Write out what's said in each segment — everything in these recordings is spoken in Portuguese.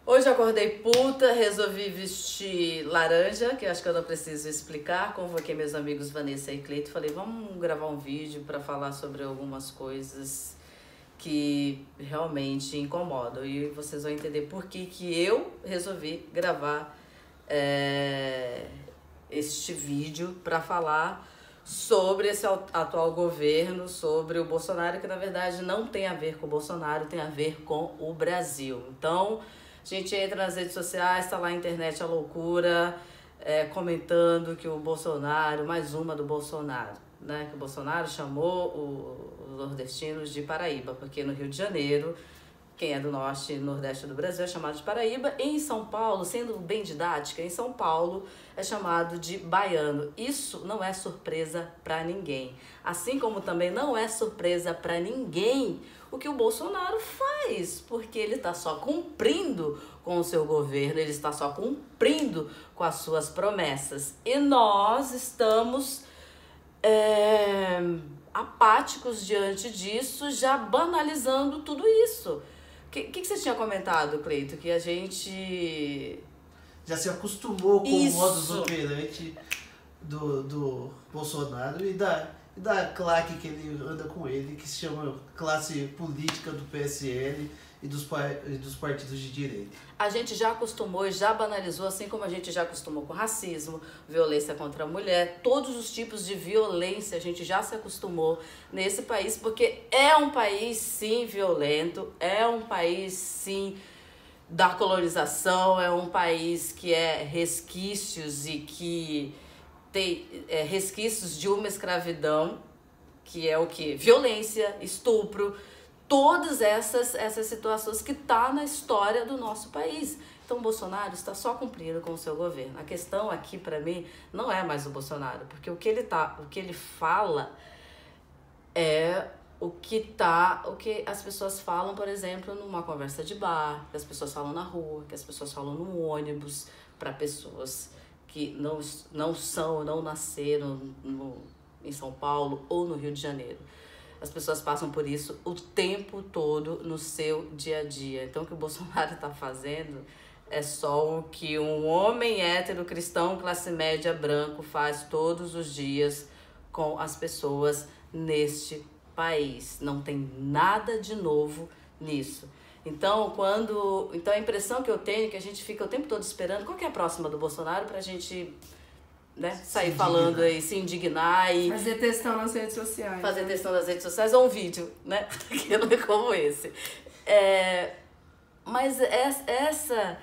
Hoje eu acordei puta, resolvi vestir laranja, que eu acho que eu não preciso explicar. Convoquei meus amigos Vanessa e Cleito. Falei, vamos gravar um vídeo para falar sobre algumas coisas que realmente incomodam. E vocês vão entender por que eu resolvi gravar este vídeo para falar sobre esse atual governo, sobre o Bolsonaro, que na verdade não tem a ver com o Bolsonaro, tem a ver com o Brasil. Então, a gente entra nas redes sociais, tá lá a internet a loucura, comentando que o Bolsonaro, mais uma do Bolsonaro, né? Que o Bolsonaro chamou os nordestinos de Paraíba, porque no Rio de Janeiro, quem é do norte e nordeste do Brasil é chamado de Paraíba. E em São Paulo, sendo bem didática, em São Paulo é chamado de baiano. Isso não é surpresa para ninguém. Assim como também não é surpresa para ninguém o que o Bolsonaro faz, porque ele está só cumprindo com o seu governo, ele está só cumprindo com as suas promessas. E nós estamos apáticos diante disso, já banalizando tudo isso. O que você tinha comentado, Cleito? Que a gente já se acostumou com Isso. o modus operandi do Bolsonaro e da claque que ele anda com ele, que se chama classe política do PSL e dos partidos de direita. A gente já acostumou e já banalizou, assim como a gente já acostumou com racismo, violência contra a mulher, todos os tipos de violência a gente já se acostumou nesse país, porque é um país, sim, violento, é um país, sim, da colonização, é um país que é resquícios e que tem resquícios de uma escravidão, que é o quê? Violência, estupro, todas essas situações que tá na história do nosso país. Então, o Bolsonaro está só cumprindo com o seu governo. A questão aqui, para mim, não é mais o Bolsonaro, porque o que ele fala é o que as pessoas falam, por exemplo, numa conversa de bar, que as pessoas falam na rua, que as pessoas falam no ônibus, para pessoas que não nasceram em São Paulo ou no Rio de Janeiro. As pessoas passam por isso o tempo todo no seu dia a dia. Então, o que o Bolsonaro está fazendo é só o que um homem hétero, cristão, classe média, branco faz todos os dias com as pessoas neste país. Não tem nada de novo nisso. Então, a impressão que eu tenho é que a gente fica o tempo todo esperando qual que é a próxima do Bolsonaro pra gente, né, sair falando aí, se indignar e fazer textão nas redes sociais. Fazer textão nas redes sociais ou um vídeo, né? Como esse. Mas essa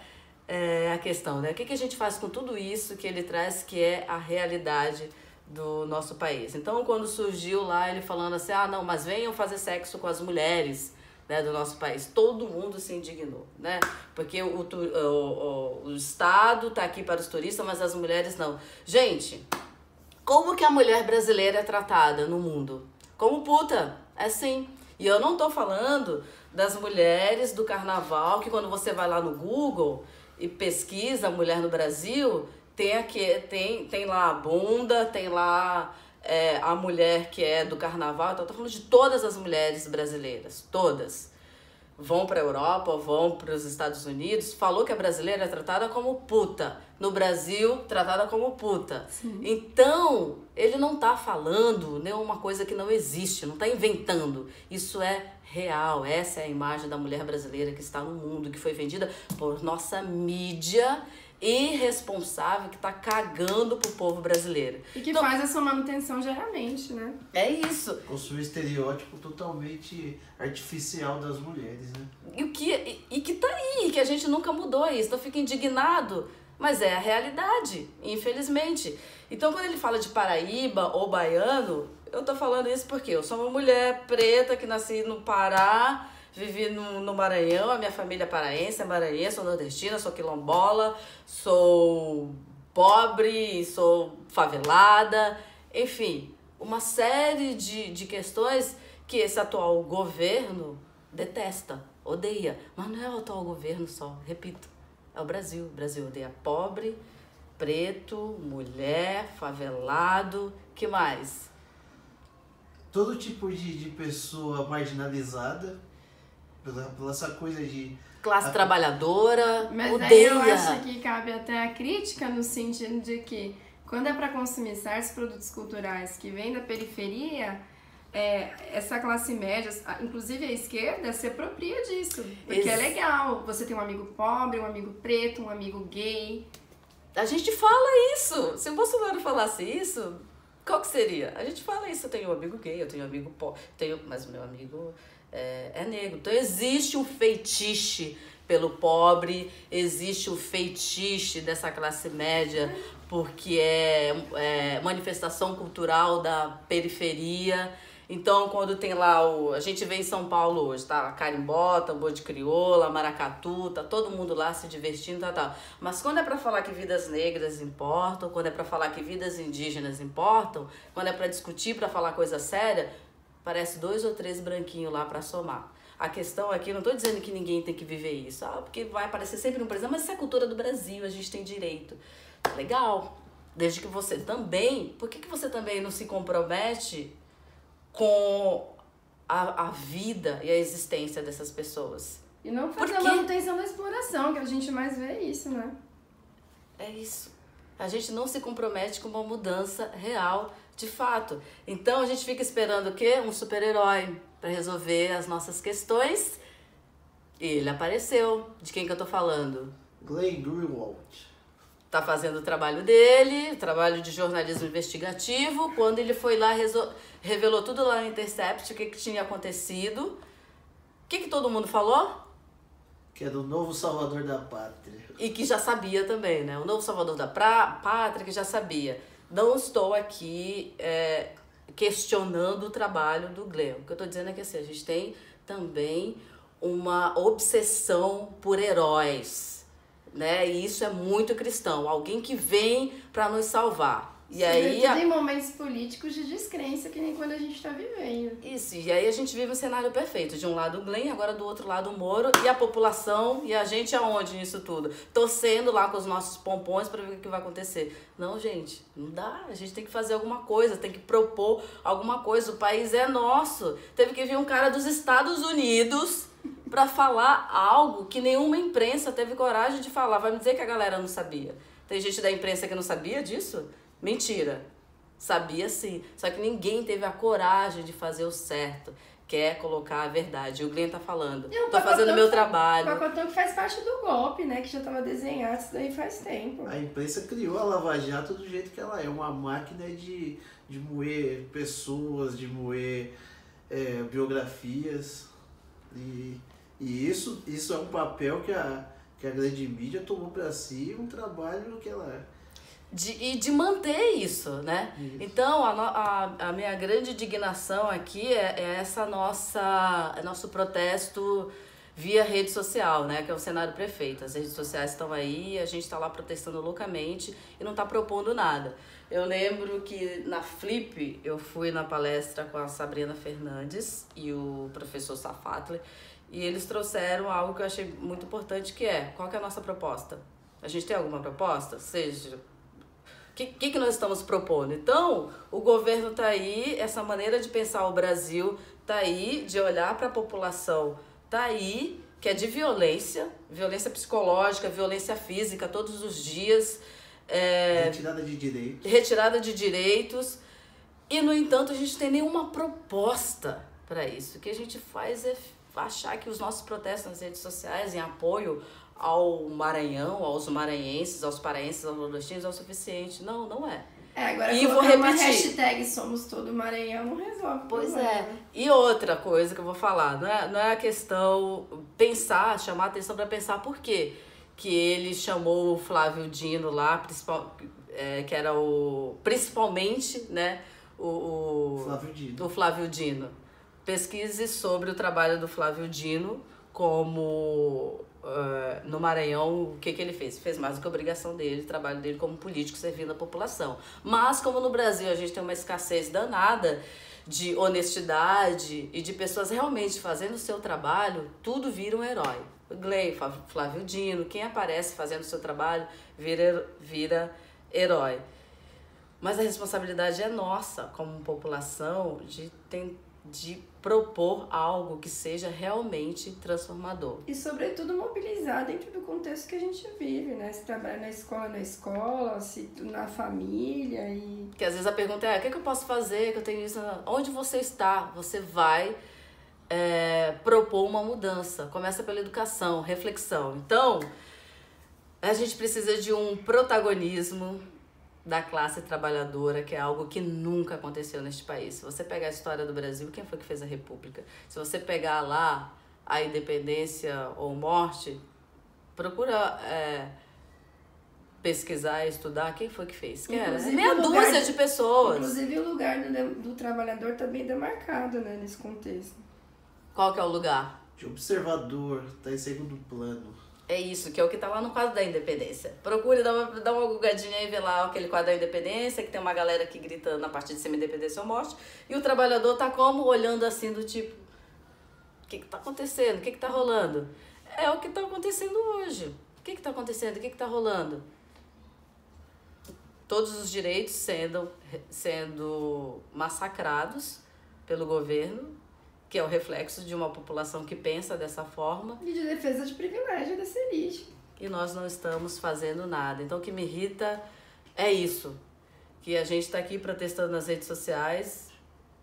é a questão, né? O que a gente faz com tudo isso que ele traz, que é a realidade do nosso país? Então, quando surgiu lá ele falando assim, não, mas venham fazer sexo com as mulheres, né, do nosso país, todo mundo se indignou, né? Porque o Estado tá aqui para os turistas, mas as mulheres não. Gente, como que a mulher brasileira é tratada no mundo? Como puta, é sim. E eu não tô falando das mulheres do carnaval, que quando você vai lá no Google e pesquisa mulher no Brasil, tem lá a bunda, tem lá a mulher que é do carnaval. Então eu tô falando de todas as mulheres brasileiras, todas. Vão para a Europa, vão para os Estados Unidos, falou que a brasileira é tratada como puta. No Brasil, tratada como puta. Sim. Então, ele não tá falando nenhuma coisa que não existe, não tá inventando. Isso é real, essa é a imagem da mulher brasileira que está no mundo, que foi vendida por nossa mídia irresponsável, que tá cagando pro povo brasileiro. E que faz essa manutenção diariamente, né? É isso. Construir um estereótipo totalmente artificial das mulheres, né? E que tá aí, que a gente nunca mudou isso. Então fica indignado, mas é a realidade, infelizmente. Então quando ele fala de Paraíba ou baiano, eu tô falando isso porque eu sou uma mulher preta que nasci no Pará, vivi no Maranhão, a minha família é paraense, é maranhense, sou nordestina, sou quilombola, sou pobre, sou favelada, enfim, uma série de questões que esse atual governo detesta, odeia. Mas não é o atual governo só, repito, é o Brasil. O Brasil odeia pobre, preto, mulher, favelado, que mais? Todo tipo de pessoa marginalizada. pela essa coisa de... Classe trabalhadora, Mas odeia. aí eu acho que cabe até a crítica no sentido de que quando é para consumir certos produtos culturais que vêm da periferia, essa classe média, inclusive a esquerda, se apropria disso. Porque é legal. Você tem um amigo pobre, um amigo preto, um amigo gay. A gente fala isso. Se o Bolsonaro falasse isso, qual que seria? A gente fala isso. Eu tenho um amigo gay, eu tenho um amigo pobre, mas o meu amigo é negro. Então existe um feitiço pelo pobre, existe um feitiço dessa classe média, porque é manifestação cultural da periferia. Então, quando tem lá a gente vê em São Paulo hoje, tá? A carimbota, o boi de crioula, maracatu, tá todo mundo lá se divertindo, tal. Mas quando é pra falar que vidas negras importam, quando é pra falar que vidas indígenas importam, quando é pra discutir, pra falar coisa séria, parece 2 ou 3 branquinhos lá pra somar. A questão aqui, não tô dizendo que ninguém tem que viver isso, porque vai aparecer sempre um presidente, mas isso é a cultura do Brasil, a gente tem direito. Legal. Desde que você também, por que você também não se compromete com a vida e a existência dessas pessoas? E não fazer a manutenção da exploração, que a gente mais vê isso, né? É isso. A gente não se compromete com uma mudança real, de fato. Então a gente fica esperando o quê? Um super-herói para resolver as nossas questões. E ele apareceu. De quem que eu tô falando? Glenn Greenwald. Tá fazendo o trabalho dele, trabalho de jornalismo investigativo. Quando ele foi lá, revelou tudo lá no Intercept, o que tinha acontecido. O que todo mundo falou? Que é do novo salvador da pátria. E que já sabia também, né? O novo salvador da pátria, que já sabia. Não estou aqui questionando o trabalho do Glenn. O que eu tô dizendo é que assim, a gente tem também uma obsessão por heróis, né? E isso é muito cristão. Alguém que vem para nos salvar. E aí tem momentos políticos de descrença, que nem quando a gente tá vivendo. Isso, e aí a gente vive um cenário perfeito. De um lado o Glenn, agora do outro lado o Moro, e a população, e a gente aonde nisso tudo? Torcendo lá com os nossos pompons para ver o que vai acontecer. Não, gente, não dá. A gente tem que fazer alguma coisa, tem que propor alguma coisa. O país é nosso. Teve que vir um cara dos Estados Unidos para falar algo que nenhuma imprensa teve coragem de falar. Vai me dizer que a galera não sabia. Tem gente da imprensa que não sabia disso? Mentira. Sabia sim. Só que ninguém teve a coragem de fazer o certo. Quer colocar a verdade. E o Glenn tá falando. Tô fazendo meu trabalho. O pacotão que faz parte do golpe, né? Que já tava desenhado isso daí faz tempo. A imprensa criou a Lava Jato do jeito que ela é. Uma máquina de moer pessoas, de moer biografias. E isso é um papel que a grande mídia tomou para si, um trabalho que ela... De manter isso, né? Isso. Então, a minha grande indignação aqui é nosso protesto via rede social, né? Que é o cenário prefeito. As redes sociais estão aí, a gente está lá protestando loucamente e não está propondo nada. Eu lembro que na Flip eu fui na palestra com a Sabrina Fernandes e o professor Safatli, e eles trouxeram algo que eu achei muito importante, que qual que é a nossa proposta? A gente tem alguma proposta? Seja... O que nós estamos propondo? Então, o governo está aí, essa maneira de pensar o Brasil está aí, de olhar para a população está aí, que é de violência psicológica, violência física todos os dias. Retirada de direitos. E, no entanto, a gente não tem nenhuma proposta para isso. O que a gente faz é achar que os nossos protestos nas redes sociais, em apoio ao Maranhão, aos maranhenses, aos paraenses, aos nordestinos, é o suficiente. Não, não é. Agora e vou repetir. Uma hashtag Somos Todo Maranhão não resolve. Pois é. E outra coisa que eu vou falar, não é a questão pensar, chamar a atenção para pensar por quê que ele chamou o Flávio Dino lá, que era principalmente, né, o Flávio Dino. Pesquise sobre o trabalho do Flávio Dino como... no Maranhão, o que ele fez? Fez mais do que a obrigação dele, o trabalho dele como político servindo a população. Mas como no Brasil a gente tem uma escassez danada de honestidade e de pessoas realmente fazendo o seu trabalho, tudo vira um herói. O Glenn, Flávio Dino, quem aparece fazendo o seu trabalho vira herói. Mas a responsabilidade é nossa como população de de propor algo que seja realmente transformador. E, sobretudo, mobilizar dentro do contexto que a gente vive, né? Se trabalha na escola, se na família e... Porque às vezes a pergunta é, o que eu posso fazer, que eu tenho isso... Onde você está? Você vai propor uma mudança. Começa pela educação, reflexão. Então, a gente precisa de um protagonismo da classe trabalhadora, que é algo que nunca aconteceu neste país. Se você pegar a história do Brasil, quem foi que fez a República? Se você pegar lá a independência ou morte, procura pesquisar e estudar quem foi que fez. Que era meia dúzia de pessoas. Inclusive o lugar do trabalhador também demarcado, né, nesse contexto. Qual que é o lugar? De observador, tá em segundo plano. É isso, que é o que tá lá no quadro da independência. Procure dar uma gugadinha e ver lá aquele quadro da independência, que tem uma galera que grita na parte de cima independência ou morte, e o trabalhador tá como? Olhando assim do tipo, o que tá acontecendo? O que tá rolando? É o que tá acontecendo hoje. O que tá acontecendo? O que tá rolando? Todos os direitos sendo massacrados pelo governo, que é o reflexo de uma população que pensa dessa forma. E de defesa de privilégio dessa elite. E nós não estamos fazendo nada. Então o que me irrita é isso, que a gente está aqui protestando nas redes sociais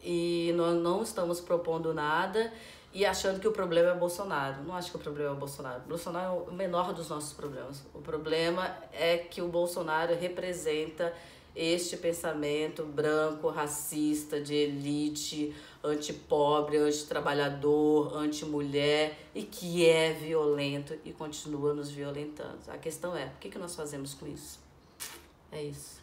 e nós não estamos propondo nada e achando que o problema é Bolsonaro. Não acho que o problema é o Bolsonaro. O Bolsonaro é o menor dos nossos problemas. O problema é que o Bolsonaro representa este pensamento branco, racista, de elite, antipobre, antitrabalhador, antimulher e que é violento e continua nos violentando. A questão é, o que nós fazemos com isso? É isso.